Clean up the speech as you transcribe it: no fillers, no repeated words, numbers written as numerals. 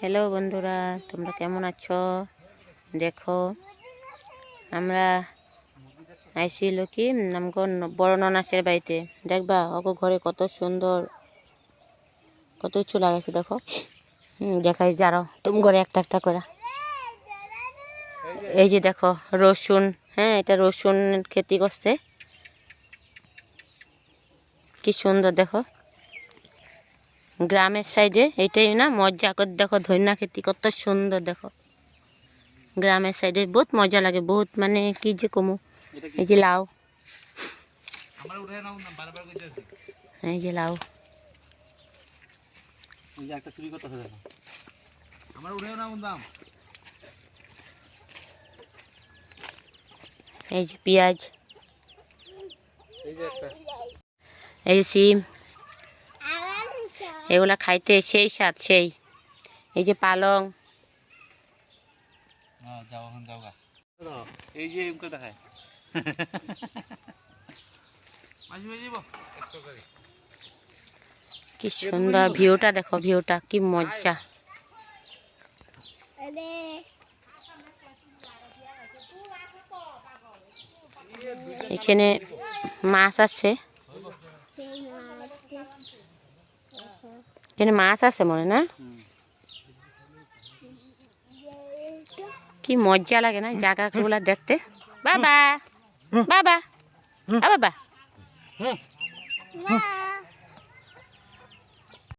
Hello বন্ধুরা, তোমরা কেমন আছো? দেখো আমরা আইছিল কি আমগো বড় ননাসের বাড়িতে। দেখবা ওগো ঘরে কত সুন্দর কত কিছু লাগাইছে। দেখো দেখাই যারো তুমি ঘরে একটা একটা করে। এই যে দেখো রসুন, হ্যাঁ এটা রসুন খেতি করছে, কি সুন্দর। দেখো গ্রামের সাইডে এটাই না মজা করে। দেখো ধনিয়া খেতি কত সুন্দর। দেখো গ্রামের সাইডে বহুত মজা লাগে, বহুত মানে কি যে কমু। এই যে লাউ, এই যে লাউ, এই যে পেঁয়াজ, এই যে সিম, এগুলা খাইতে সেই স্বাদ সেই। এই যে পালং, এই যে দেখায় কি সুন্দর ভিউটা। দেখো ভিউটা কি মজা। এখানে মাছ আছে, এখানে মাছ আছে মনে না। কি মজা লাগে না জায়গাগুলা দেখতে। বাবা বাবা বাবা